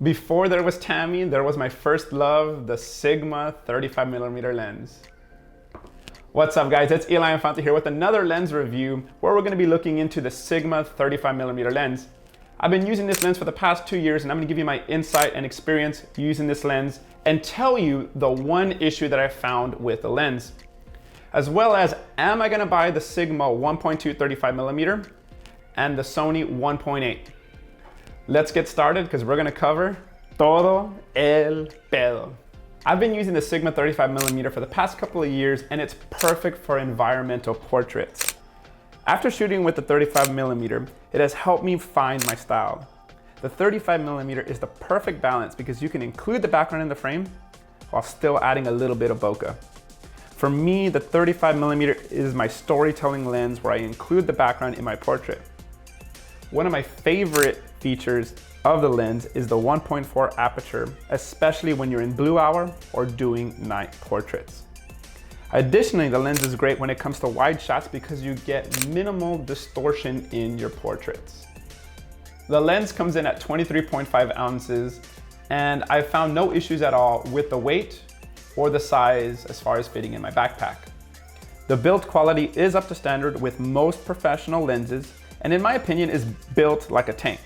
Before there was Tammy, there was my first love, the Sigma 35mm lens. What's up guys, it's Eli Infante here with another lens review where we're going to be looking into the Sigma 35mm lens. I've been using this lens for the past 2 years and I'm going to give you my insight and experience using this lens and tell you the one issue that I found with the lens. As well as, am I going to buy the Sigma 1.2 35mm and the Sony 1.8? Let's get started because we're going to cover todo el pedo. I've been using the Sigma 35mm for the past couple of years and it's perfect for environmental portraits. After shooting with the 35mm, it has helped me find my style. The 35mm is the perfect balance because you can include the background in the frame while still adding a little bit of bokeh. For me, the 35mm is my storytelling lens where I include the background in my portrait. One of my favorite features of the lens is the 1.4 aperture, especially when you're in blue hour or doing night portraits. Additionally, the lens is great when it comes to wide shots because you get minimal distortion in your portraits. The lens comes in at 23.5 ounces and I found no issues at all with the weight or the size as far as fitting in my backpack. The build quality is up to standard with most professional lenses and in my opinion is built like a tank.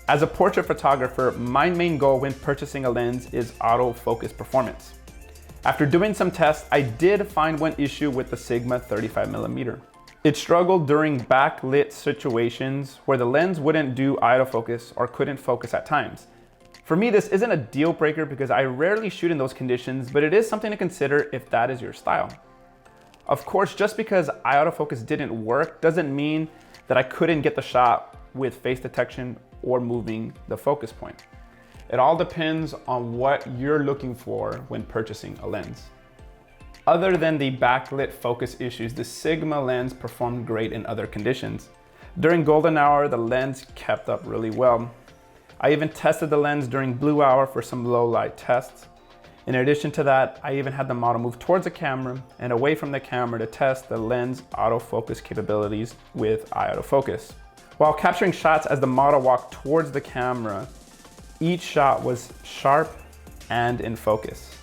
As a portrait photographer, my main goal when purchasing a lens is autofocus performance. After doing some tests, I did find one issue with the Sigma 35mm. It struggled during backlit situations where the lens wouldn't do autofocus or couldn't focus at times. For me, this isn't a deal breaker because I rarely shoot in those conditions, but it is something to consider if that is your style. Of course, just because autofocus didn't work doesn't mean that I couldn't get the shot with face detection or moving the focus point. It all depends on what you're looking for when purchasing a lens. Other than the backlit focus issues, the Sigma lens performed great in other conditions. During golden hour, the lens kept up really well. I even tested the lens during blue hour for some low light tests. In addition to that, I even had the model move towards the camera and away from the camera to test the lens autofocus capabilities with autofocus. While capturing shots as the model walked towards the camera, each shot was sharp and in focus.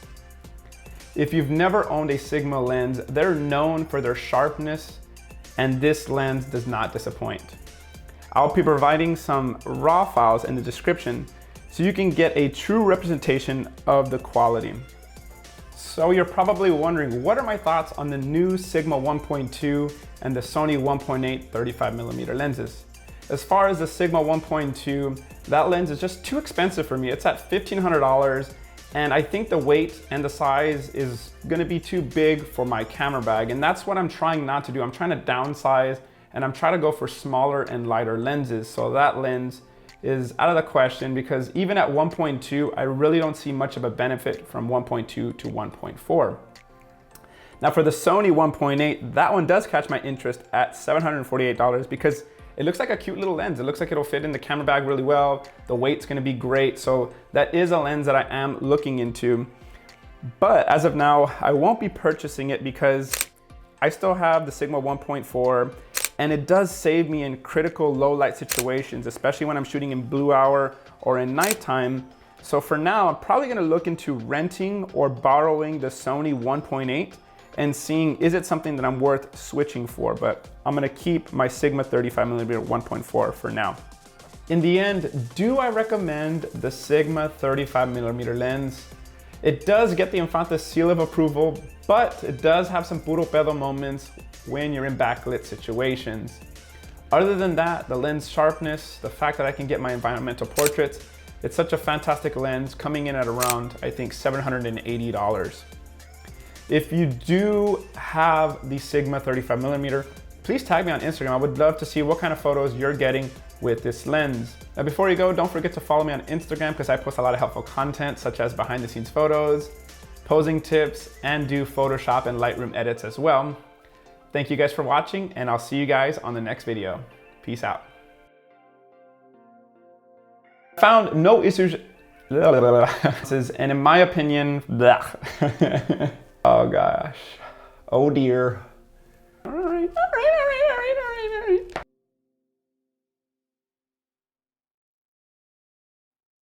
If you've never owned a Sigma lens, they're known for their sharpness and this lens does not disappoint. I'll be providing some raw files in the description so you can get a true representation of the quality. So you're probably wondering, what are my thoughts on the new Sigma 1.2 and the Sony 1.8 35mm lenses? As far as the Sigma 1.2, that lens is just too expensive for me. It's at $1,500 and I think the weight and the size is gonna be too big for my camera bag and that's what I'm trying not to do. I'm trying to downsize and I'm trying to go for smaller and lighter lenses. So that lens is out of the question because even at 1.2, I really don't see much of a benefit from 1.2 to 1.4. Now for the Sony 1.8, that one does catch my interest at $748 because it looks like a cute little lens. It looks like it'll fit in the camera bag really well. The weight's gonna be great. So that is a lens that I am looking into. But as of now, I won't be purchasing it because I still have the Sigma 1.4 and it does save me in critical low light situations, especially when I'm shooting in blue hour or in nighttime. So for now, I'm probably gonna look into renting or borrowing the Sony 1.8 and seeing is it something that I'm worth switching for, but I'm gonna keep my Sigma 35mm 1.4 for now. In the end, do I recommend the Sigma 35mm lens? It does get the Infante seal of approval, but it does have some puro pedo moments when you're in backlit situations. Other than that, the lens sharpness, the fact that I can get my environmental portraits, it's such a fantastic lens coming in at around, I think, $780. If you do have the Sigma 35mm, please tag me on Instagram. I would love to see what kind of photos you're getting with this lens. Now before you go, don't forget to follow me on Instagram because I post a lot of helpful content such as behind the scenes photos, posing tips, and do Photoshop and Lightroom edits as well. Thank you guys for watching and I'll see you guys on the next video. Peace out. Found no issues, and in my opinion, oh gosh, oh dear. All right.